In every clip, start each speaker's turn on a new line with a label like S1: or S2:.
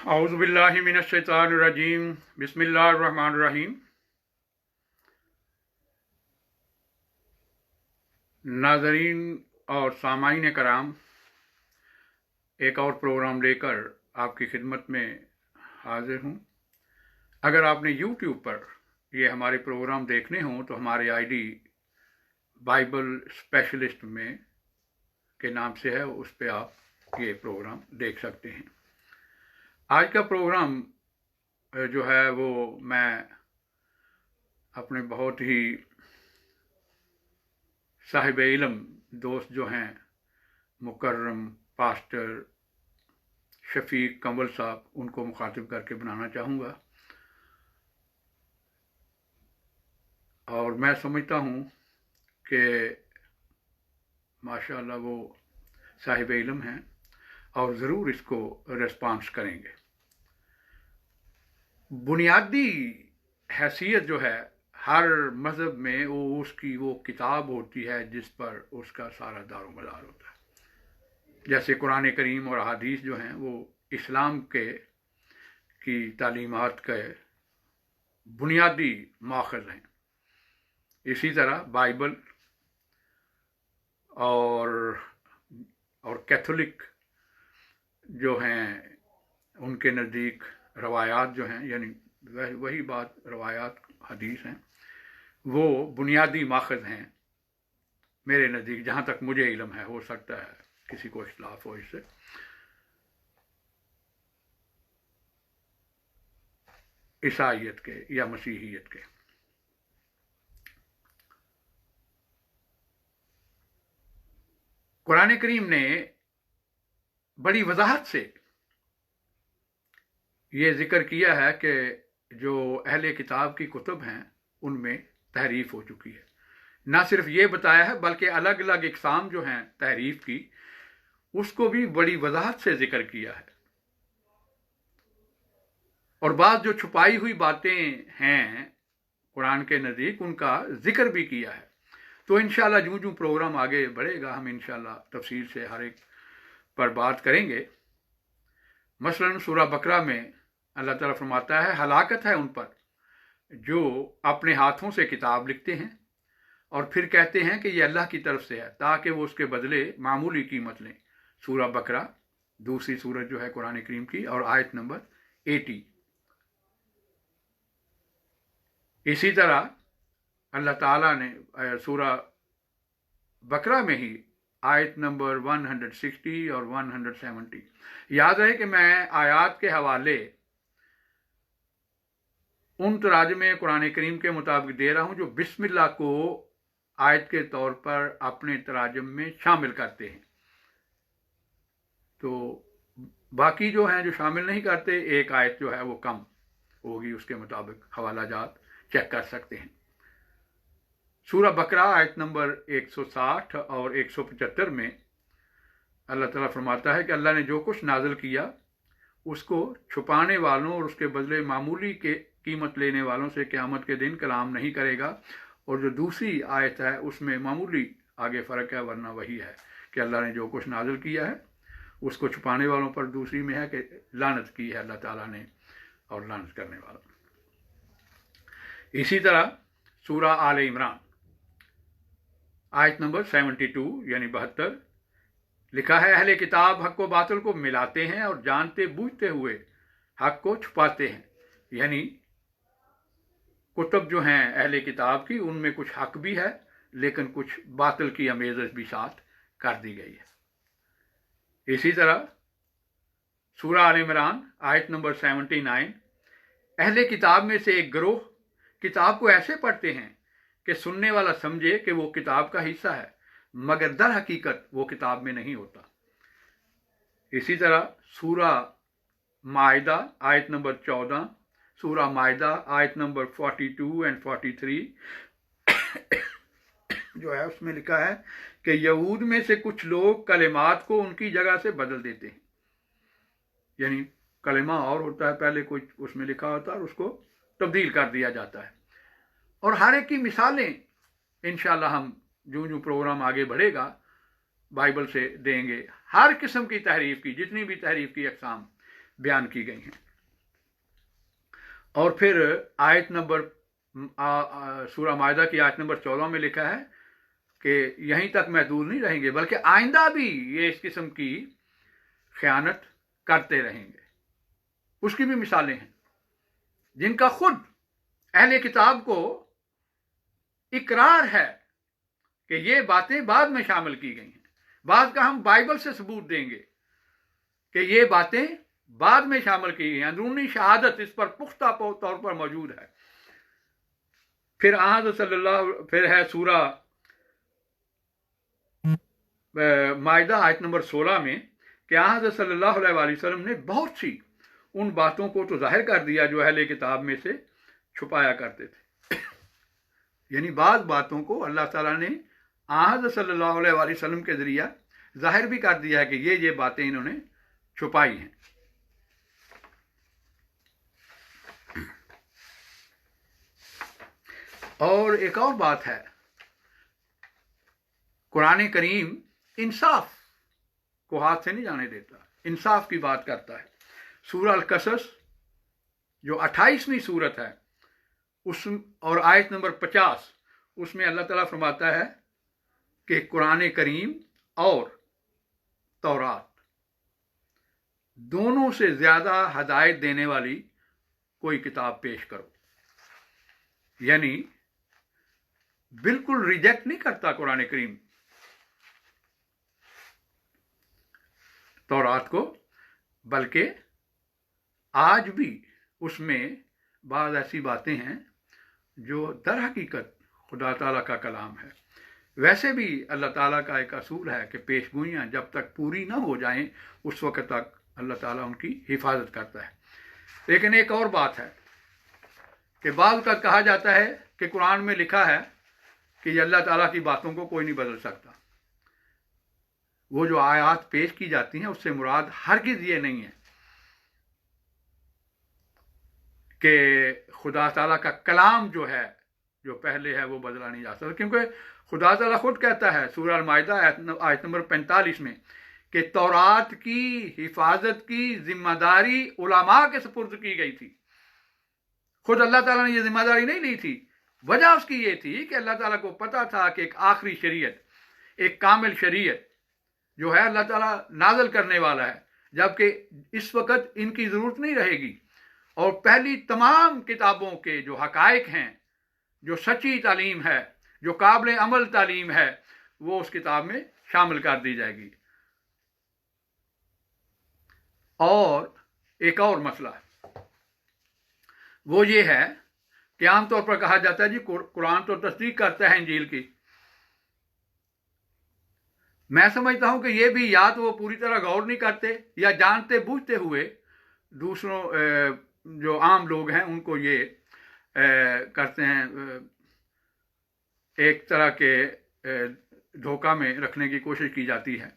S1: औज़ुबिल्लाहि मिनश्शैतानिर्रजीम बिस्मिल्लाहिर्रहमानिर्रहीम। नाज़रीन और सामाईन कराम, एक और प्रोग्राम लेकर आपकी खिदमत में हाजिर हूँ। अगर आपने यूट्यूब पर ये हमारे प्रोग्राम देखने हों तो हमारे आईडी बाइबल स्पेशलिस्ट में के नाम से है, उस पर आप ये प्रोग्राम देख सकते हैं। आज का प्रोग्राम जो है वो मैं अपने बहुत ही साहिब इल्म दोस्त जो हैं मुकर्रम पास्टर शफीक कंवल साहब, उनको मुखातिब करके बनाना चाहूँगा। और मैं समझता हूँ कि माशाअल्लाह वो साहिब इल्म हैं और ज़रूर इसको रिस्पांस करेंगे। बुनियादी हैसियत जो है हर मज़हब में वो उसकी वो किताब होती है जिस पर उसका सारा दारोमदार होता है। जैसे कुरान करीम और अहादीस जो हैं वो इस्लाम की तालीमात के बुनियादी माखज़ हैं। इसी तरह बाइबल और कैथोलिक जो हैं उनके नज़दीक रवायात जो हैं, यानी वही बात रवायात हदीस हैं, वो बुनियादी माखज़ हैं मेरे नज़दीक, जहाँ तक मुझे इल्म है। हो सकता है किसी को इख्तिलाफ हो इससे। ईसाईयत के या मसीहियत के। कुरान करीम ने बड़ी वजाहत से ये जिक्र किया है कि जो अहले किताब की कुतुब हैं उनमें तहरीफ हो चुकी है। ना सिर्फ ये बताया है बल्कि अलग अलग इकसाम जो हैं तहरीफ की, उसको भी बड़ी वजाहत से जिक्र किया है। और बाद जो छुपाई हुई बातें हैं कुरान के नज़दीक, उनका जिक्र भी किया है। तो इंशाअल्लाह जूँ जूँ प्रोग्राम आगे बढ़ेगा हम इंशाअल्लाह तफसील से हर एक पर बात करेंगे। मसलन सूरह बकरा में अल्लाह ताला फरमाता है, हलाकत है उन पर जो अपने हाथों से किताब लिखते हैं और फिर कहते हैं कि ये अल्लाह की तरफ से है ताकि वो उसके बदले मामूली कीमत लें। सूरह बकरा दूसरी सूरत जो है कुरान करीम की, और आयत नंबर 80। इसी तरह अल्लाह ताला ने सूरह बकरा में ही आयत नंबर 160 और 170, याद रहे कि मैं आयात के हवाले उन तराजमे कुरान करीम के मुताबिक दे रहा हूँ जो बिस्मिल्लाह को आयत के तौर पर अपने तराजम में शामिल करते हैं। तो बाकी जो हैं जो शामिल नहीं करते, एक आयत जो है वो कम होगी, उसके मुताबिक हवाला जात चेक कर सकते हैं। सूरह बकरा आयत नंबर 160 और 175 में अल्लाह ताला फरमाता है कि अल्लाह ने जो कुछ नाजिल किया उसको छुपाने वालों और उसके बदले मामूली के कीमत लेने वालों से क़यामत के दिन कलाम नहीं करेगा। और जो दूसरी आयत है उसमें मामूली आगे फ़र्क है, वरना वही है कि अल्लाह ने जो कुछ नाजिल किया है उसको छुपाने वालों पर दूसरी में है कि लानत की है अल्लाह ताला ने, और लानत करने वालों। इसी तरह सूरह आल इमरान आयत नंबर 72 यानी 72 लिखा है, अहले किताब हक व बातिल को मिलाते हैं और जानते बूझते हुए हक को छुपाते हैं। यानी कुतुब जो हैं अहले किताब की, उनमें कुछ हक भी है लेकिन कुछ बातिल की आमेज़श भी साथ कर दी गई है। इसी तरह सूरह आल इमरान आयत नंबर 79, अहले किताब में से एक गिरोह किताब को ऐसे पढ़ते हैं कि सुनने वाला समझे कि वो किताब का हिस्सा है, मगर दर हकीकत वो किताब में नहीं होता। इसी तरह सूरह माइदा आयत नंबर 14, सूरह माइदा आयत नंबर 42 एंड 43 जो है उसमें लिखा है कि यहूद में से कुछ लोग कलिमात को उनकी जगह से बदल देते हैं। यानी कलिमा और होता है पहले कुछ उसमें लिखा होता है और उसको तब्दील कर दिया जाता है। और हर एक की मिसालें इंशाअल्लाह हम जो जो प्रोग्राम आगे बढ़ेगा बाइबल से देंगे। हर किस्म की तहरीफ की, जितनी भी तहरीफ की अक़साम बयान की गई हैं। और फिर आयत नंबर सूरह माइदा की आयत नंबर 14 में लिखा है कि यहीं तक महदूद नहीं रहेंगे बल्कि आइंदा भी ये इस किस्म की खयानत करते रहेंगे। उसकी भी मिसालें हैं जिनका खुद अहले किताब को इकरार है कि ये बातें बाद में शामिल की गई हैं। बाद का हम बाइबल से सबूत देंगे कि ये बातें बाद में शामिल की गई हैं। अंदरूनी शहादत इस पर पुख्ता तौर पर मौजूद है। फिर फिर है सूरह माइदा आयत नंबर 16 में कि हज़रत सल्लल्लाहु अलैहि वसल्लम ने बहुत सी उन बातों को तो जाहिर कर दिया जो अहले किताब में से छुपाया करते थे। यानी बाद बातों को अल्लाह ताला ने हज़रत सल्लल्लाहु अलैहि वसल्लम के जरिया जाहिर भी कर दिया है कि ये बातें इन्होंने छुपाई हैं। और एक और बात है, कुरान करीम इंसाफ को हाथ से नहीं जाने देता, इंसाफ की बात करता है। सूरह अल-कसस जो 28वीं सूरत है उस और आयत नंबर 50, उसमें अल्लाह ताला फरमाता है कि कुरान करीम और तौरात दोनों से ज़्यादा हदायत देने वाली कोई किताब पेश करो। यानी बिल्कुल रिजेक्ट नहीं करता कुरान करीम तौरात को, बल्कि आज भी उसमें बाद ऐसी बातें हैं जो दर हकीकत खुदा ताला का कलाम है। वैसे भी अल्लाह ताला का एक असूल है कि पेशगोइयाँ जब तक पूरी ना हो जाएं उस वक़्त तक अल्लाह ताला उनकी हिफाजत करता है। लेकिन एक और बात है कि बाद का कहा जाता है कि कुरान में लिखा है कि अल्लाह ताला की बातों को कोई नहीं बदल सकता। वो जो आयात पेश की जाती हैं उससे मुराद हरगिज़ ये नहीं है कि खुदा ताला का कलाम जो है, जो पहले है, वो बदला नहीं जा सकता। क्योंकि खुदा ताला खुद कहता है सूरह अल-माइदा आयत नंबर 45 में कि तौरात की हिफाजत की जिम्मेदारी उलमा के सुपुर्द की गई थी। खुद अल्लाह ताला ने ये जिम्मेदारी नहीं ली थी। वजह उसकी ये थी कि अल्लाह ताला को पता था कि एक आखिरी शरीयत, एक कामिल शरीयत जो है अल्लाह ताला नाज़िल करने वाला है, जबकि इस वक्त इनकी ज़रूरत नहीं रहेगी। और पहली तमाम किताबों के जो हकायक हैं, जो सच्ची तालीम है, जो काबिल अमल तालीम है, वो उस किताब में शामिल कर दी जाएगी। और एक और मसला वो ये है कि आमतौर पर कहा जाता है जी कुरान तो तस्दीक करता है इंजील की। मैं समझता हूं कि ये भी या तो वो पूरी तरह गौर नहीं करते या जानते बूझते हुए दूसरों जो आम लोग हैं उनको ये करते हैं, एक तरह के धोखा में रखने की कोशिश की जाती है।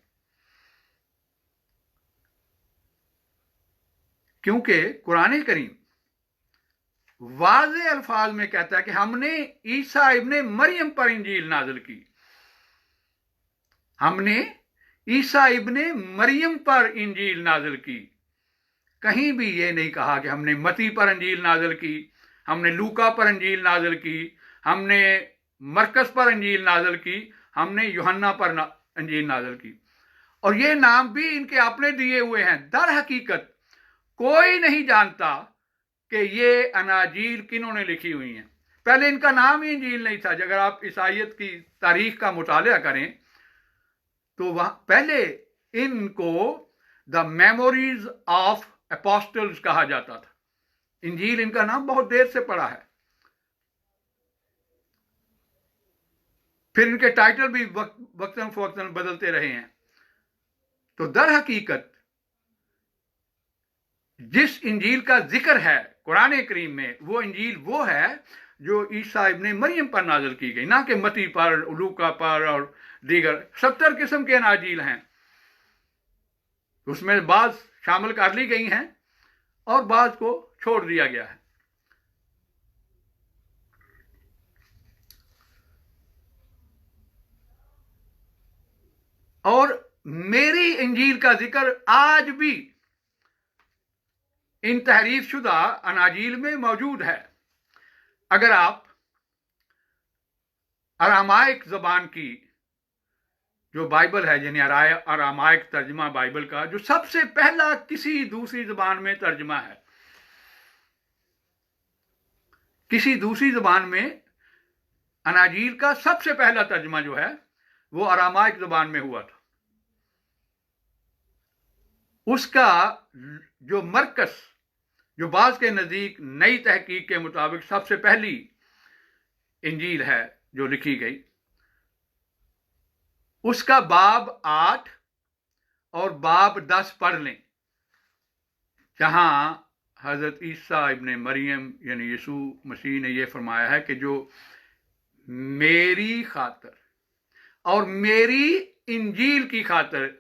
S1: क्योंकि कुरान करीम वाज़े अल्फाज में कहता है कि हमने ईसा इब्ने मरियम पर इंजील नाजिल की। हमने ईसा इब्ने मरियम पर इंजील नाजिल की। कहीं भी ये नहीं कहा कि हमने मती पर इंजील नाजिल की, हमने लूका पर इंजील नाजिल की, हमने मरकस पर इंजील नाजिल की, हमने यूहन्ना पर इंजील नाजिल की। और ये नाम भी इनके अपने दिए हुए हैं। दर हकीकत कोई नहीं जानता कि ये अनाजील किन्होंने लिखी हुई हैं। पहले इनका नाम ही इंजील नहीं था। अगर आप ईसाइयत की तारीख का मुताला करें तो वहां पहले इनको द मेमोरीज ऑफ एपोस्टल्स कहा जाता था। इंजील इनका नाम बहुत देर से पड़ा है। फिर इनके टाइटल भी वक्तन फवक्तन बदलते रहे हैं। तो दर हकीकत जिस इंजील का जिक्र है कुरान करीम में, वो इंजील वो है जो ईसा इब्ने मरियम पर नाजिल की गई, ना कि मती पर, लूका पर और दीगर 70 किस्म के अनाजील हैं। उसमें बाज़ शामिल कर ली गई हैं और बाज़ को छोड़ दिया गया है। और मेरी इंजील का जिक्र आज भी इन तहरीफ शुदा अनाजील में मौजूद है। अगर आप अरामाइक ज़बान की जो बाइबल है, यानी अरामाइक तर्जमा बाइबल का, जो सबसे पहला किसी दूसरी ज़बान में तर्जमा है, किसी दूसरी ज़बान में अनाजील का सबसे पहला तर्जमा जो है वो अरामाइक ज़बान में हुआ था। उसका जो मरकज़, जो बाज़ के नज़दीक नई तहकीक के मुताबिक सबसे पहली इंजील है जो लिखी गई, उसका बाब 8 और बाब 10 पढ़ लें, जहां हज़रत ईसा इब्ने मरियम यानी यीशु मसीह ने यह फरमाया है कि जो मेरी खातर और मेरी इंजील की खातर,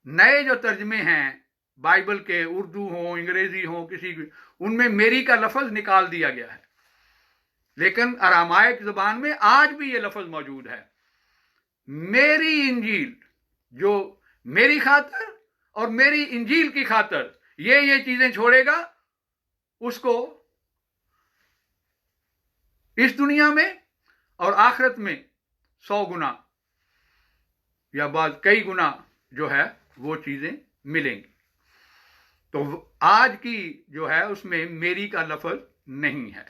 S1: नए जो तर्जमे हैं बाइबल के, उर्दू हो अंग्रेजी हो किसी भी, उनमें मेरी का लफ्ज़ निकाल दिया गया है, लेकिन अरामाइक ज़बान में आज भी ये लफ्ज़ मौजूद है, मेरी इंजील, जो मेरी खातर और मेरी इंजील की खातर ये चीजें छोड़ेगा, उसको इस दुनिया में और आखिरत में 100 गुना या बाद कई गुना जो है वो चीजें मिलेंगी। तो आज की जो है उसमें मेरी का लफ्ज़ नहीं है,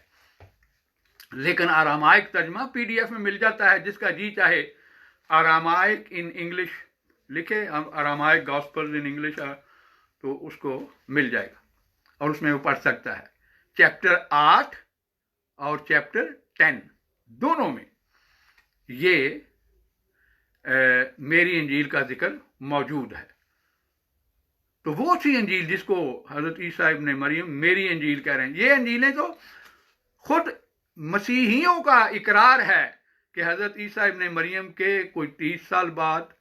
S1: लेकिन अरामाइक तर्जमा PDF में मिल जाता है। जिसका जी चाहे अरामाइक इन इंग्लिश लिखे, अरामाइक गॉस्पेल्स इन इंग्लिश, तो उसको मिल जाएगा और उसमें वो पढ़ सकता है। चैप्टर 8 और चैप्टर 10 दोनों में ये मेरी इंजील का जिक्र मौजूद है। तो वो सी इंजील जिसको हज़रत ईसा इब्ने मरियम मेरी इंजील कह रहे हैं, ये इंजीलें तो खुद मसीहियों का इकरार है कि हज़रत ईसा इब्ने मरियम के कोई 30 साल बाद,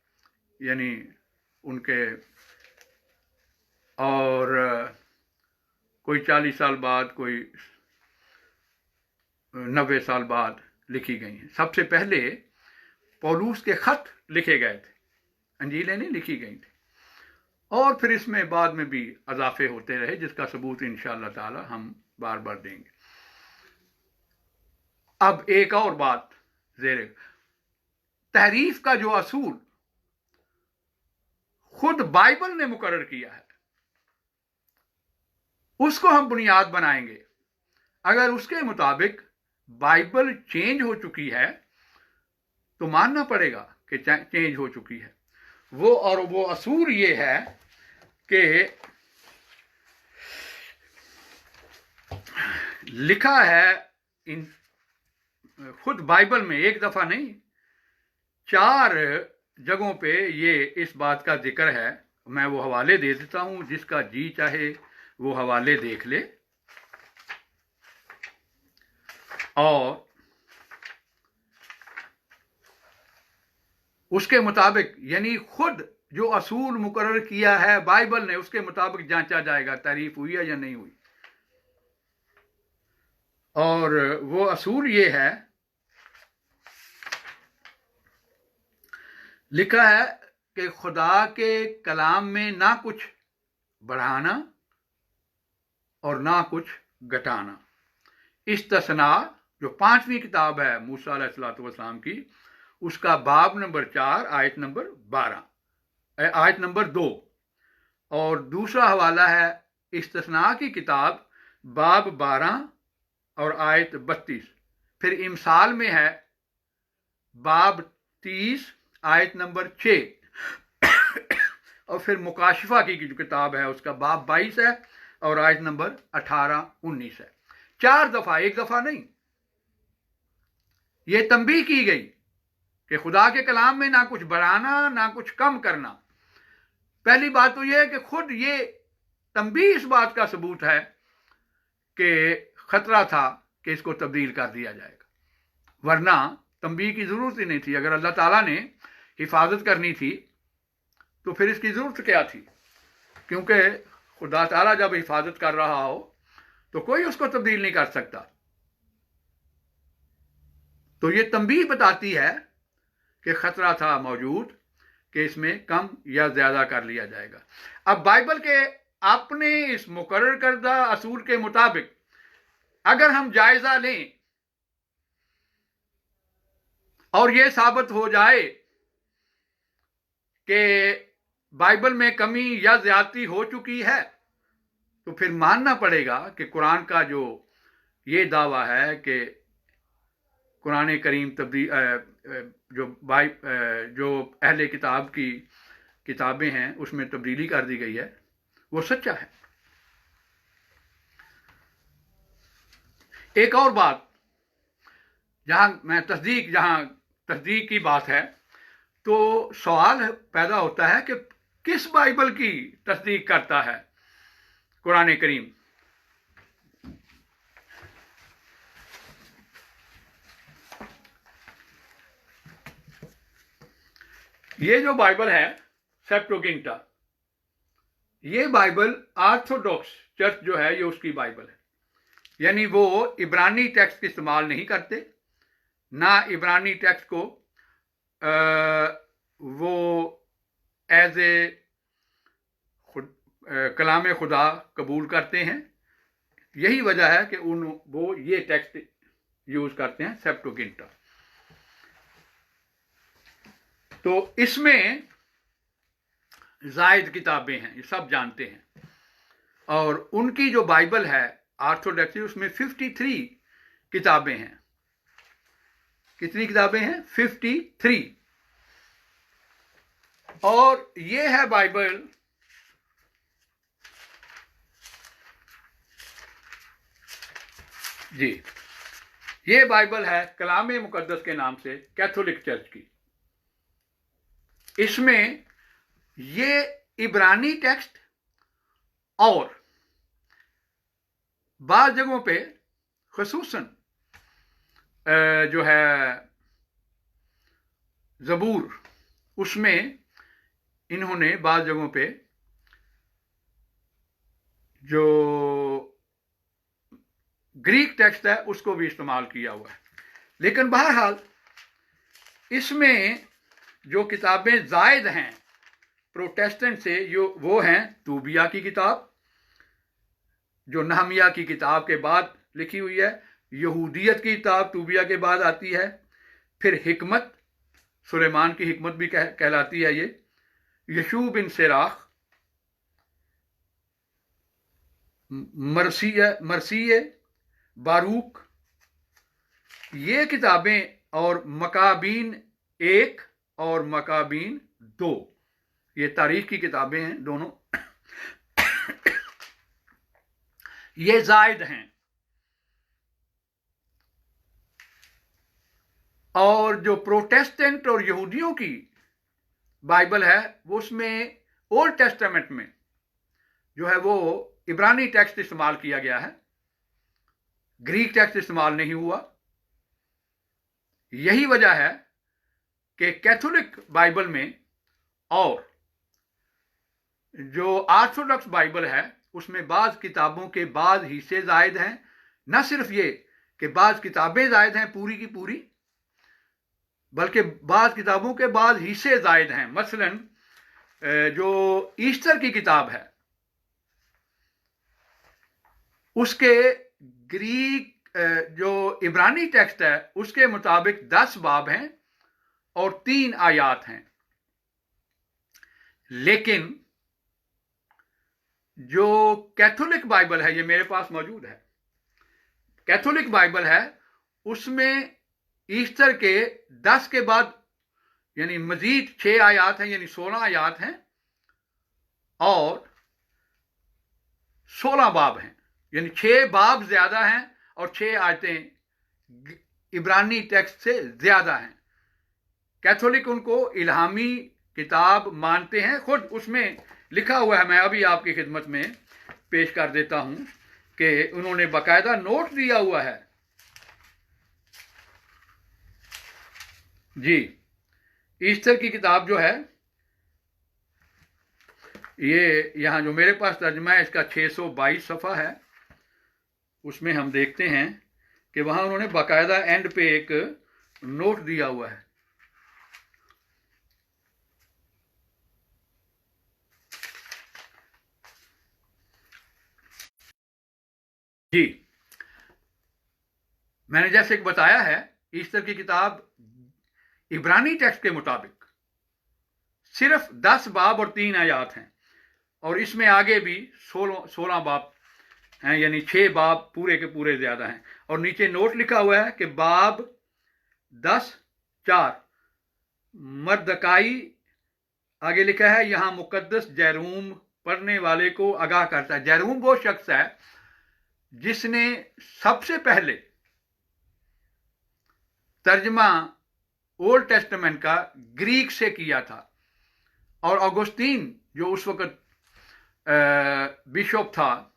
S1: यानी उनके, और कोई 40 साल बाद, कोई 90 साल बाद लिखी गई हैं। सबसे पहले पौलुस के खत लिखे गए थे, अंजीलें नहीं लिखी गई थी, और फिर इसमें बाद में भी अजाफे होते रहे, जिसका सबूत इंशाअल्लाह ताला हम बार बार देंगे। अब एक और बात, ज़ेरे तहरीफ का जो असूल खुद बाइबल ने मुकर्रर किया है, उसको हम बुनियाद बनाएंगे। अगर उसके मुताबिक बाइबल चेंज हो चुकी है तो मानना पड़ेगा कि चेंज हो चुकी है वो असूल ये है कि लिखा है इन खुद बाइबल में, एक दफा नहीं 4 जगहों पे ये इस बात का जिक्र है। मैं वो हवाले दे देता हूं, जिसका जी चाहे वो हवाले देख ले। और उसके मुताबिक, यानी खुद जो असूल मुकर्रर किया है बाइबल ने, उसके मुताबिक जांचा जाएगा तारीफ हुई है या नहीं हुई। और वो असूल ये है, लिखा है कि खुदा के कलाम में ना कुछ बढ़ाना और ना कुछ घटाना। इस्तिस्ना जो 5वीं किताब है मूसा अलैहिस्सलाम की, उसका बाब नंबर 4 आयत नंबर 12, आयत नंबर 2, और दूसरा हवाला है इस्तिस्ना की किताब बाब 12 और आयत 32। फिर इमसाल में है बाब 30 आयत नंबर 6 और फिर मुकाशिफा की जो किताब है उसका बाब 22 है और आयत नंबर 18-19 है। 4 दफा, एक दफा नहीं, ये तंबीह की गई कि खुदा के कलाम में ना कुछ बढ़ाना ना कुछ कम करना। पहली बात तो यह है कि खुद ये तंबीह इस बात का सबूत है कि खतरा था कि इसको तब्दील कर दिया जाएगा, वरना तंबीह की जरूरत ही नहीं थी। अगर अल्लाह ताला ने हिफाजत करनी थी तो फिर इसकी जरूरत क्या थी, क्योंकि खुदा ताला जब हिफाजत कर रहा हो तो कोई उसको तब्दील नहीं कर सकता। तो ये तंबीह बताती है कि खतरा था मौजूद कि इसमें कम या ज्यादा कर लिया जाएगा। अब बाइबल के अपने इस मुकर्रर करदा असूल के मुताबिक अगर हम जायजा लें और ये साबित हो जाए कि बाइबल में कमी या ज्यादती हो चुकी है, तो फिर मानना पड़ेगा कि कुरान का जो ये दावा है कि कुरान करीम जो अहले किताब की किताबें हैं उसमें तब्दीली कर दी गई है, वो सच्चा है। एक और बात, जहां तस्दीक की बात है, तो सवाल पैदा होता है कि किस बाइबल की तस्दीक करता है कुरान करीम? ये जो बाइबल है सेप्टुअगिंटा, ये बाइबल ऑर्थोडॉक्स चर्च जो है ये उसकी बाइबल है, यानी वो इब्रानी टेक्स्ट इस्तेमाल नहीं करते, ना इब्रानी टेक्स्ट को वो एज ए कलाम खुदा कबूल करते हैं। यही वजह है कि वो ये टेक्स्ट यूज करते हैं सेप्टुअगिंटा। तो इसमें जायद किताबें हैं, ये सब जानते हैं, और उनकी जो बाइबल है ऑर्थोडॉक्सी, उसमें 53 किताबें हैं। कितनी किताबें हैं? 53। और ये है बाइबल जी, ये बाइबल है कलाम मुकद्दस के नाम से कैथोलिक चर्च की। इसमें ये इब्रानी टेक्स्ट और बाज़ जगहों पे खुसूसन जो है ज़बूर, उसमें इन्होंने बाज़ जगहों पे जो ग्रीक टेक्स्ट है उसको भी इस्तेमाल किया हुआ है। लेकिन बहरहाल इसमें जो किताबें जायद हैं प्रोटेस्टेंट से, वो हैं तूबिया की किताब, जो नहमिया की किताब के बाद लिखी हुई है। यहूदियत की किताब तूबिया के बाद आती है। फिर हिकमत, सुलेमान की हिकमत भी कहलाती है ये। यशूब बिन सिराख, मरसिये, बारूक, ये किताबें, और मकाबीन 1 और मकाबीन 2, ये तारीख की किताबें हैं दोनों। ये जायद हैं। और जो प्रोटेस्टेंट और यहूदियों की बाइबल है, वो उसमें ओल्ड टेस्टामेंट में जो है वो इब्रानी टेक्स्ट इस्तेमाल किया गया है, ग्रीक टेक्स्ट इस्तेमाल नहीं हुआ। यही वजह है कि कैथोलिक बाइबल में और जो ऑर्थोडॉक्स बाइबल है उसमें बाज़ किताबों के बाज़ हिस्से जायद हैं। न सिर्फ ये कि बाज़ किताबें जायद हैं पूरी की पूरी, बल्कि बाज़ किताबों के बाज़ हिस्से जायद हैं। मसलन जो ईस्टर की किताब है उसके ग्रीक जो इब्रानी टेक्स्ट है उसके मुताबिक 10 बाब हैं और 3 आयात हैं। लेकिन जो कैथोलिक बाइबल है, ये मेरे पास मौजूद है, कैथोलिक बाइबल है, उसमें ईस्टर के 10 के बाद यानी मजीद 6 आयात हैं, यानी 16 आयात हैं और 16 बाब हैं, यानी 6 बाब ज्यादा हैं और 6 आयतें इब्रानी टेक्स्ट से ज्यादा हैं। कैथोलिक उनको इल्हामी किताब मानते हैं। खुद उसमें लिखा हुआ है, मैं अभी आपकी खिदमत में पेश कर देता हूं कि उन्होंने बाकायदा नोट दिया हुआ है जी। ईस्टर की किताब जो है, ये यहां जो मेरे पास तर्जमा है इसका 622 सफ़ा है, उसमें हम देखते हैं कि वहां उन्होंने बाकायदा एंड पे एक नोट दिया हुआ है। जी, मैंने जैसे कि बताया है, ईस्टर की किताब इब्रानी टेक्स्ट के मुताबिक सिर्फ 10 बाब और 3 आयात हैं, और इसमें आगे भी 16 बाब हैं, यानी 6 बाब पूरे के पूरे ज्यादा हैं। और नीचे नोट लिखा हुआ है कि बाब 10:4 मर्दकाई, आगे लिखा है यहां मुकद्दस जैरूम पढ़ने वाले को आगाह करता है। जैरूम वो शख्स है जिसने सबसे पहले तर्जमा ओल्ड टेस्टामेंट का ग्रीक से किया था, और ऑगस्टीन जो उस वक्त बिशप था,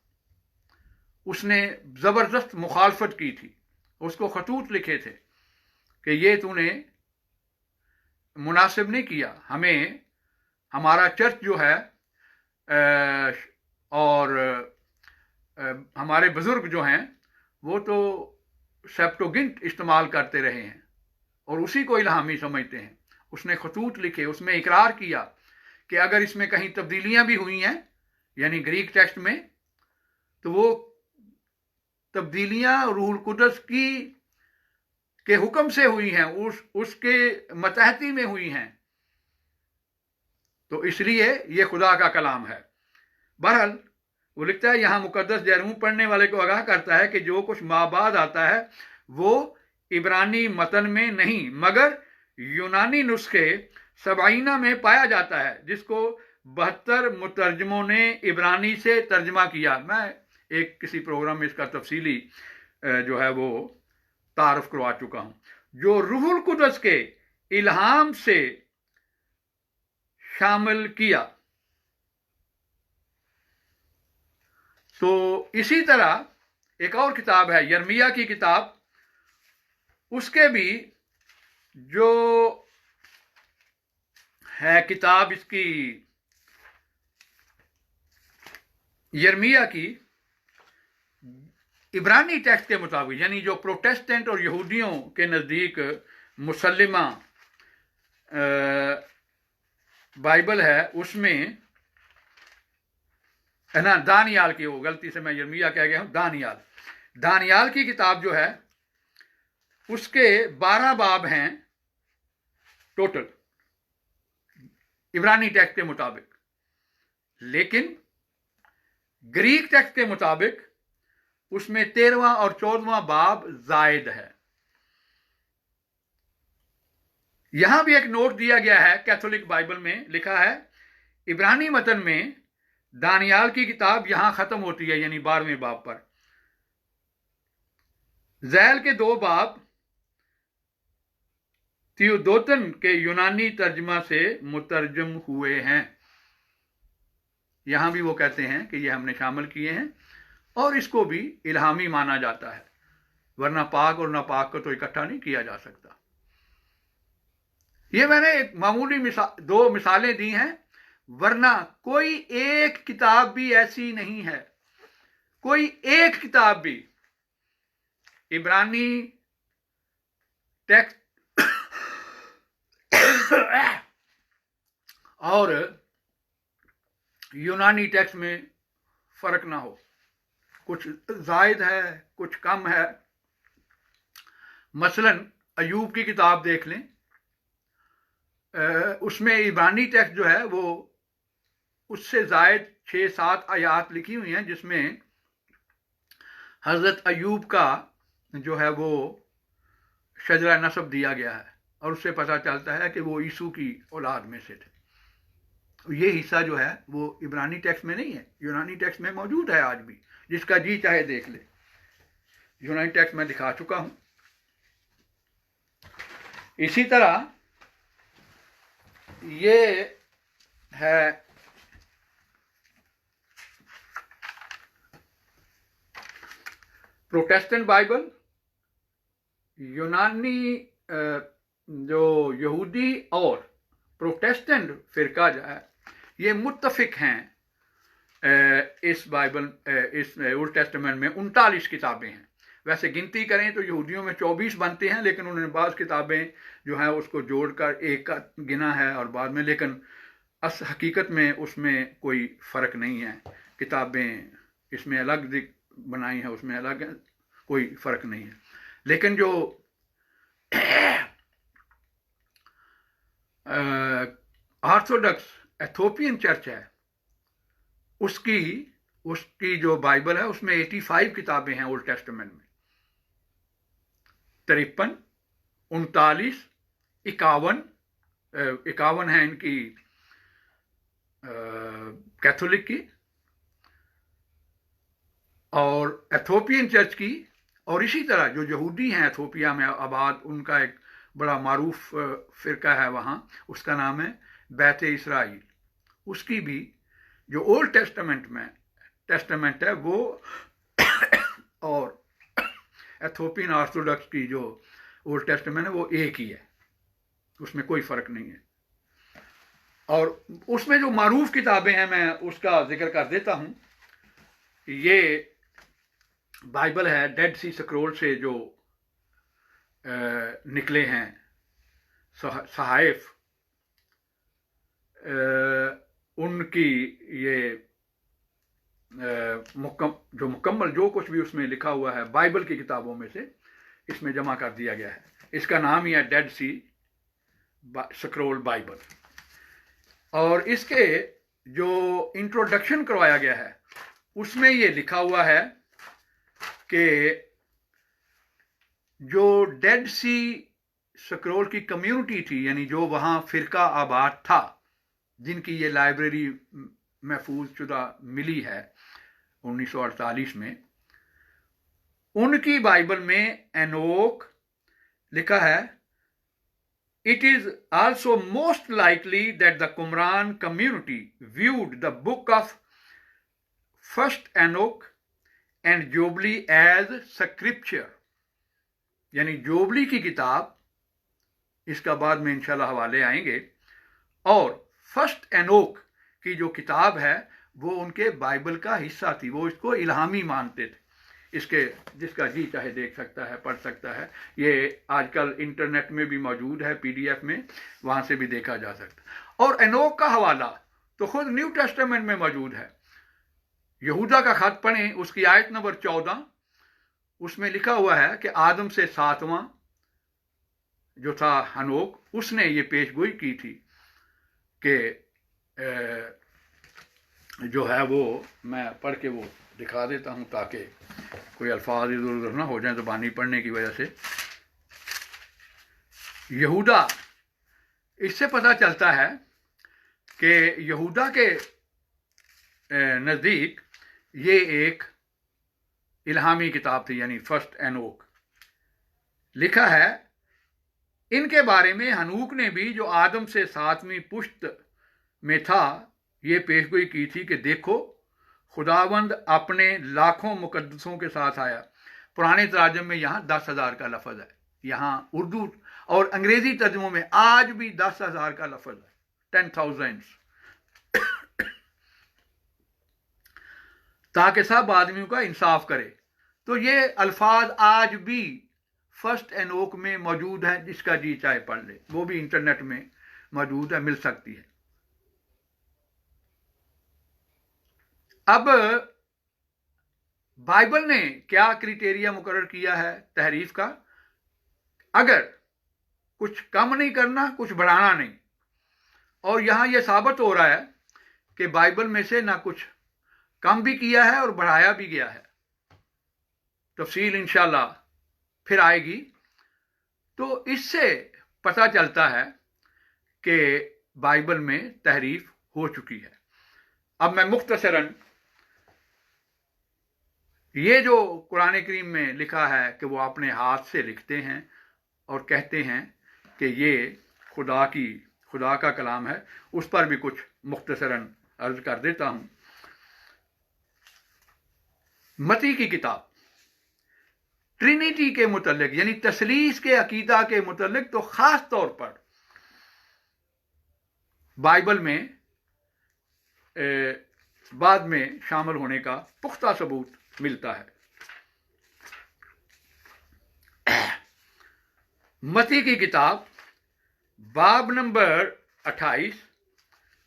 S1: उसने जबरदस्त मुखालफत की थी, उसको खतूत लिखे थे कि ये तूने मुनासिब नहीं किया, हमें हमारा चर्च जो है और हमारे बुजुर्ग जो हैं वो तो सेप्टोगिंट इस्तेमाल करते रहे हैं और उसी को इल्हामी समझते हैं। उसने खतूत लिखे, उसमें इकरार किया कि अगर इसमें कहीं तब्दीलियां भी हुई हैं, यानी ग्रीक टेक्स्ट में, तो वो तब्दीलियां रूहुल कुदस की के हुक्म से हुई हैं, उसके मतहती में हुई हैं, तो इसलिए ये खुदा का कलाम है। बहरहाल वो लिखता है यहां मुकद्दस जैरूम पढ़ने वाले को आगाह करता है कि जो कुछ माबाद आता है वो इब्रानी मतन में नहीं मगर यूनानी नुस्खे सबाइना में पाया जाता है, जिसको 72 मुतरजमों ने इब्रानी से तर्जमा किया। मैं एक किसी प्रोग्राम में इसका तफसीली जो है वो तारफ करवा चुका हूं। जो रूहुल कुदस के इल्हाम से शामिल किया। तो इसी तरह एक और किताब है यर्मिया की किताब, उसके भी जो है किताब इसकी यर्मिया की इब्रानी टेक्स्ट के मुताबिक, यानी जो प्रोटेस्टेंट और यहूदियों के नज़दीक मुसल्लिमा बाइबल है, उसमें है ना, दानियाल की, वो गलती से मैं यर्मिया कह गया हूं, दानियाल की किताब जो है उसके 12 बाब हैं टोटल इब्रानी टेक्स्ट के मुताबिक, लेकिन ग्रीक टेक्स्ट के मुताबिक उसमें 13वां और 14वां बाब जायद है। यहां भी एक नोट दिया गया है, कैथोलिक बाइबल में लिखा है इब्रानी मतन में दानियाल की किताब यहां खत्म होती है, यानी 12वें बाब पर। ज़ैल के 2 बाब थियोदोतन के यूनानी तर्जमा से मुतरजम हुए हैं। यहां भी वो कहते हैं कि ये हमने शामिल किए हैं और इसको भी इल्हामी माना जाता है, वरना पाक और नापाक को तो इकट्ठा नहीं किया जा सकता। ये मैंने एक मामूली 2 मिसालें दी हैं, वरना कोई एक किताब भी ऐसी नहीं है, कोई एक किताब भी इब्रानी टेक्स्ट और यूनानी टेक्स्ट में फर्क ना हो, कुछ जायद है कुछ कम है। मसलन अयूब की किताब देख लें, उसमें इब्रानी टेक्स्ट जो है वो उससे जायद 6-7 आयात लिखी हुई हैं, जिसमें हजरत अयूब का जो है वो शजरा नसब दिया गया है और उससे पता चलता है कि वो यीशु की औलाद में से थे। ये हिस्सा जो है वो इब्रानी टेक्स्ट में नहीं है, यूनानी टेक्स्ट में मौजूद है आज भी, जिसका जी चाहे देख ले। यूनानी टेक्स्ट में दिखा चुका हूं। इसी तरह ये है प्रोटेस्टेंट बाइबल। यूनानी जो यहूदी और प्रोटेस्टेंट फिरका जो है ये मुत्तफिक हैं इस बाइबल, इस ओल्ड टेस्टामेंट में 39 किताबें हैं। वैसे गिनती करें तो यहूदियों में 24 बनते हैं, लेकिन उन्होंने बाज़ किताबें जो है उसको जोड़कर एक का गिना है और बाद में, लेकिन हकीकत में उसमें कोई फ़र्क नहीं है। किताबें इसमें अलग बनाई है उसमें अलग है, कोई फ़र्क नहीं है। लेकिन जो ऑर्थोडॉक्स एथोपियन चर्च है उसकी जो बाइबल है उसमें 85 किताबें हैं ओल्ड टेस्टामेंट में। 53, 39, 51 है इनकी कैथोलिक की और एथोपियन चर्च की। और इसी तरह जो यहूदी हैं एथोपिया में आबाद, उनका एक बड़ा मारूफ फ़िरका है वहाँ, उसका नाम है बैत इसराइल। उसकी भी जो ओल्ड टेस्टामेंट है वो और एथोपियन ऑर्थोडॉक्स की जो ओल्ड टेस्टामेंट है वो एक ही है, उसमें कोई फ़र्क नहीं है। और उसमें जो मारूफ किताबें हैं मैं उसका जिक्र कर देता हूँ। ये बाइबल है डेड सी स्क्रॉल से जो निकले हैं सहाइफ, उनकी ये जो मुकम्मल जो कुछ भी उसमें लिखा हुआ है बाइबल की किताबों में से इसमें जमा कर दिया गया है। इसका नाम ही है डेड सी स्क्रॉल बाइबल। और इसके जो इंट्रोडक्शन करवाया गया है उसमें ये लिखा हुआ है कि जो डेड सी स्क्रॉल की कम्युनिटी थी, यानी जो वहाँ फ़िरका आबाद था, जिनकी ये लाइब्रेरी महफूज शुदा मिली है 1948 में, उनकी बाइबल में एनोक लिखा है, it is also most likely that the Qumran community viewed the book of first Enoch and Jubilees as scripture. यानी जोबली की किताब, इसका बाद में इंशाल्लाह हवाले आएंगे, और फर्स्ट एनोक की जो किताब है वो उनके बाइबल का हिस्सा थी, वो इसको इल्हामी मानते थे। इसके जिसका जी चाहे देख सकता है, पढ़ सकता है। ये आजकल इंटरनेट में भी मौजूद है, PDF में, वहाँ से भी देखा जा सकता है। और एनोक का हवाला तो खुद न्यू टेस्टामेंट में मौजूद है। यहूदा का खत पढ़ें, उसकी आयत नंबर 14, उसमें लिखा हुआ है कि आदम से 7वां जो था हनोक, उसने ये पेशगोई की थी कि जो है वो मैं पढ़ के वो दिखा देता हूँ ताकि कोई अल्फाज इधर उधर ना हो जाए ज़बानी पढ़ने की वजह से। यहूदा, इससे पता चलता है कि यहूदा के नज़दीक ये एक इल्हामी किताब थी, यानी फर्स्ट एनोक। लिखा है इनके बारे में, हनूक ने भी जो आदम से 7वीं पुश्त में था ये पेशगोई की थी कि देखो खुदावंद अपने लाखों मुकद्दसों के साथ आया। पुराने तर्जुमे में यहाँ 10,000 का लफ्ज़ है, यहाँ उर्दू और अंग्रेज़ी तर्जुमों में आज भी 10,000 का लफ्ज़ है, 10,000, ताकि सब आदमियों का इंसाफ करे। तो ये अल्फाज आज भी फर्स्ट एनोक में मौजूद हैं, जिसका जी चाहे पढ़ ले, वो भी इंटरनेट में मौजूद है, मिल सकती है। अब बाइबल ने क्या क्राइटेरिया मुकर्रर किया है तहरीफ का? अगर कुछ कम नहीं करना, कुछ बढ़ाना नहीं। और यहां यह साबित हो रहा है कि बाइबल में से ना कुछ कम भी किया है और बढ़ाया भी गया है। तफसील इंशाल्लाह फिर आएगी। तो इससे पता चलता है कि बाइबल में तहरीफ हो चुकी है। अब मैं मुख्तसरन ये जो कुरान करीम में लिखा है कि वो अपने हाथ से लिखते हैं और कहते हैं कि ये खुदा का कलाम है, उस पर भी कुछ मुख्तसरन अर्ज कर देता हूँ। मती की किताब ट्रिनिटी के मुतल्लिक, यानी तसलीस के अकीदा के मुतल्लिक तो ख़ास तौर पर बाइबल में बाद में शामिल होने का पुख्ता सबूत मिलता है। मती की किताब बाब नंबर 28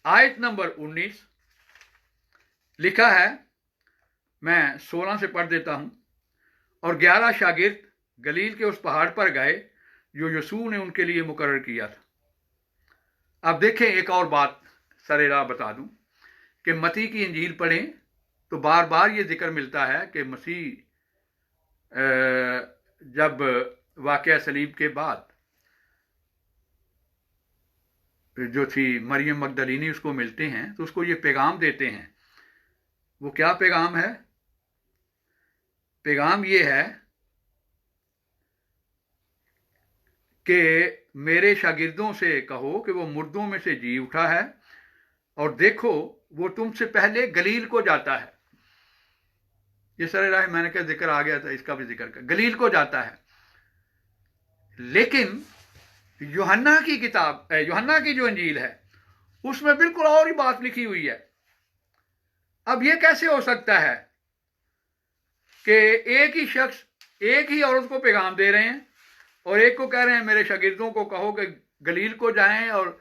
S1: आयत नंबर 19 लिखा है, मैं 16 से पढ़ देता हूँ। और 11 शागिर्द गलील के उस पहाड़ पर गए जो यीशु ने उनके लिए मुकर्रर किया था। अब देखें, एक और बात सरे राह बता दूं कि मत्ती की इंजील पढ़ें तो बार बार ये जिक्र मिलता है कि मसीह जब वाक़या सलीब के बाद जो थी मरियम मगदलीनी उसको मिलते हैं तो उसको ये पैगाम देते हैं। वो क्या पैगाम है? पैगाम ये है कि मेरे शागिर्दों से कहो कि वो मुर्दों में से जी उठा है और देखो वो तुमसे पहले गलील को जाता है। ये सारे राह मैंने क्या जिक्र आ गया था, इसका भी जिक्र कर, गलील को जाता है। लेकिन यूहन्ना की किताब, यूहन्ना की जो इंजील है उसमें बिल्कुल और ही बात लिखी हुई है। अब ये कैसे हो सकता है कि एक ही शख्स एक ही औरत को पैगाम दे रहे हैं और एक को कह रहे हैं मेरे शागिर्दों को कहो कि गलील को जाएं, और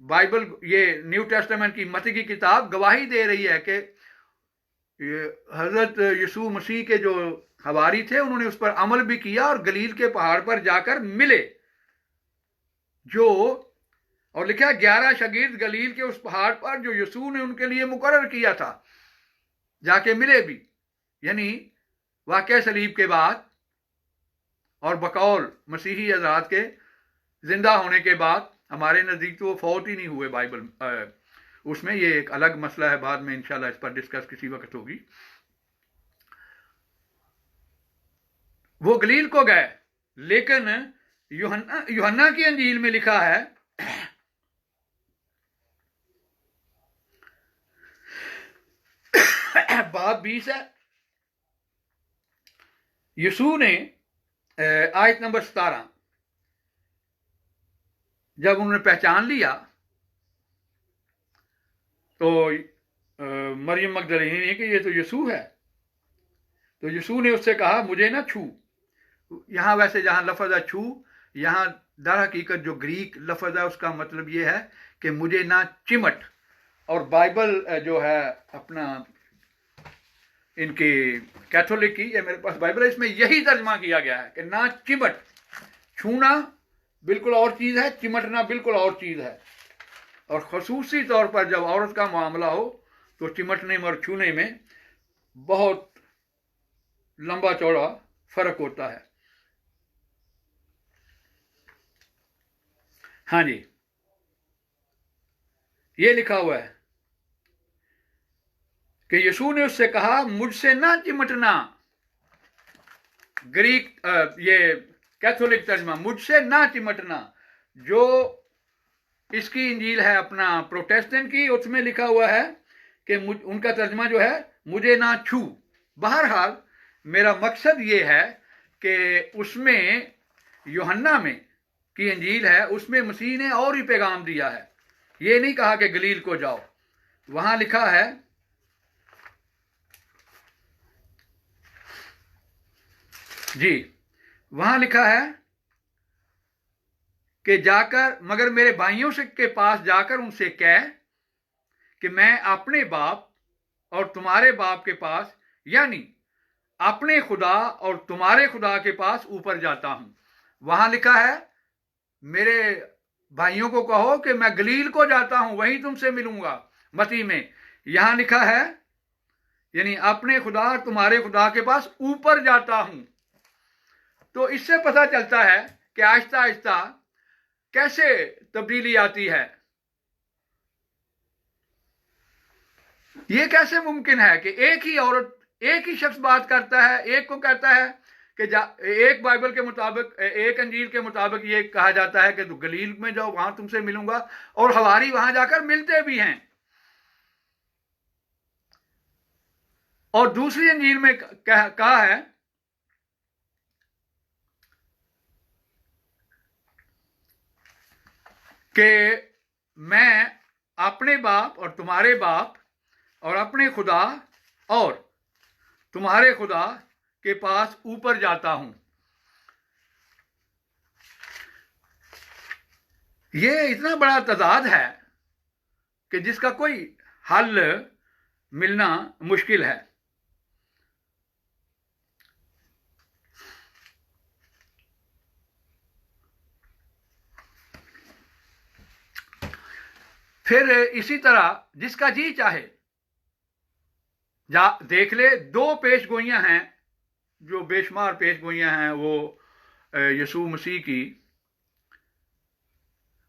S1: बाइबल, ये न्यू टेस्टामेंट की मत्ती की किताब गवाही दे रही है कि हजरत यीशु मसीह के जो हवारी थे उन्होंने उस पर अमल भी किया और गलील के पहाड़ पर जाकर मिले जो, और लिखा 11 शागिर्द गलील के उस पहाड़ पर जो यीशु ने उनके लिए मुकर्रर किया था जाके मिले भी। यानी वाक़या सलीब के बाद और बकौल मसीही हज़रात के जिंदा होने के बाद, हमारे नज़दीक तो वो फौत ही नहीं हुए बाइबल उसमें, ये एक अलग मसला है, बाद में इंशाल्लाह इस पर डिस्कस किसी वक्त होगी। वो गलील को गए, लेकिन यूहन्ना की इंजील में लिखा है बाब 20 है, यीशु ने आयत नंबर 17 जब उन्होंने पहचान लिया तो मरियम मगदलीनी ने कि ये तो यीशु है, तो यीशु ने उससे कहा मुझे ना छू। यहाँ वैसे जहाँ लफ्ज़ है छू, यहाँ दर हकीकत जो ग्रीक लफ्ज़ है उसका मतलब ये है कि मुझे ना चिमट। और बाइबल जो है अपना इनकी कैथोलिक की, ये मेरे पास बाइबल है, इसमें यही तर्जमा किया गया है कि ना चिमट। छूना बिल्कुल और चीज़ है, चिमटना बिल्कुल और चीज़ है। और खसूसी तौर पर जब औरत का मामला हो तो चिमटने में और छूने में बहुत लंबा चौड़ा फर्क होता है। हाँ जी, ये लिखा हुआ है कि यीशु ने उससे कहा मुझसे ना चिमटना। ग्रीक ये कैथोलिक तर्जमा मुझसे ना चिमटना। जो इसकी इंजील है अपना प्रोटेस्टेंट की, उसमें लिखा हुआ है कि उनका तर्जमा जो है मुझे ना छू। बहरहाल मेरा मकसद ये है कि उसमें यूहन्ना में की इंजील है, उसमें मसीह ने और ही पैगाम दिया है। ये नहीं कहा कि गलील को जाओ, वहां लिखा है जी, वहां लिखा है कि जाकर मगर मेरे भाइयों से के पास जाकर उनसे कह कि मैं अपने बाप और तुम्हारे बाप के पास, यानी अपने खुदा और तुम्हारे खुदा के पास ऊपर जाता हूं। वहां लिखा है मेरे भाइयों को कहो कि मैं गलील को जाता हूं, वहीं तुमसे मिलूंगा, मत्ती में। यहां लिखा है यानी अपने खुदा और तुम्हारे खुदा के पास ऊपर जाता हूं। तो इससे पता चलता है कि आहिस्ता आहिस्ता कैसे तब्दीली आती है। ये कैसे मुमकिन है कि एक ही औरत, एक ही शख्स बात करता है, एक को कहता है कि एक बाइबल के मुताबिक, एक अंजील के मुताबिक ये कहा जाता है कि तो गलील में जाओ, वहां तुमसे मिलूंगा, और हवारी वहां जाकर मिलते भी हैं। और दूसरी अंजील में कहा है कि मैं अपने बाप और तुम्हारे बाप और अपने खुदा और तुम्हारे खुदा के पास ऊपर जाता हूं। ये इतना बड़ा तजाद है कि जिसका कोई हल मिलना मुश्किल है। پھر اسی طرح جس کا جی چاہے دیکھ لے، 2 پیش گوئیاں ہیں جو بے شمار پیش گوئیاں ہیں وہ یسوع مسیح کی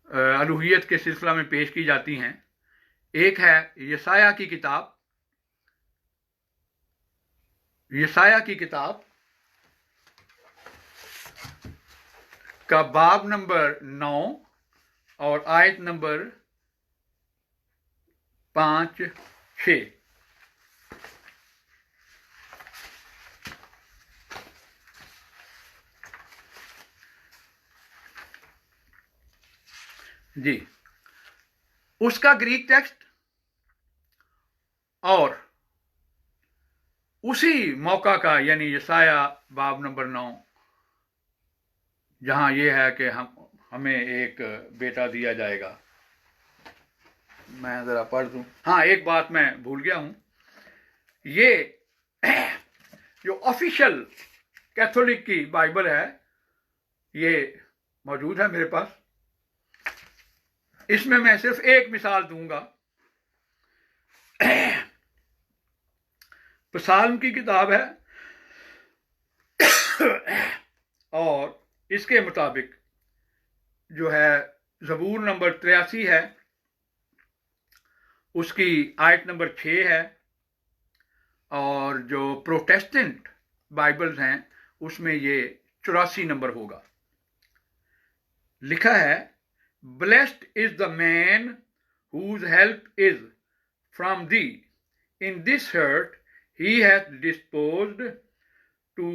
S1: الوہیت کے سلسلہ میں پیش کی جاتی ہیں. ایک ہے یسایہ کی کتاب، کا باب نمبر 9 اور آیت نمبر 5-6. جی، اس کا گریک ٹیکسٹ اور اسی موقع کا یعنی یسایہ باب نمبر 9 جہاں یہ ہے کہ ہمیں ایک بیٹا دیا جائے گا. میں ذرا پڑھ دوں. ہاں، ایک بات میں بھول گیا ہوں. یہ جو آفیشل کیتھولک کی بائبل ہے یہ موجود ہے میرے پاس. اس میں صرف ایک مثال دوں گا. پسالم کی کتاب ہے اور اس کے مطابق جو ہے زبور نمبر 83 ہے، اس کی آیت نمبر 6 ہے، اور جو پروٹیسٹنٹ بائبلز ہیں اس میں یہ 84 نمبر ہوگا. لکھا ہے Blessed is the man whose help is from thee. In this hurt he hath disposed to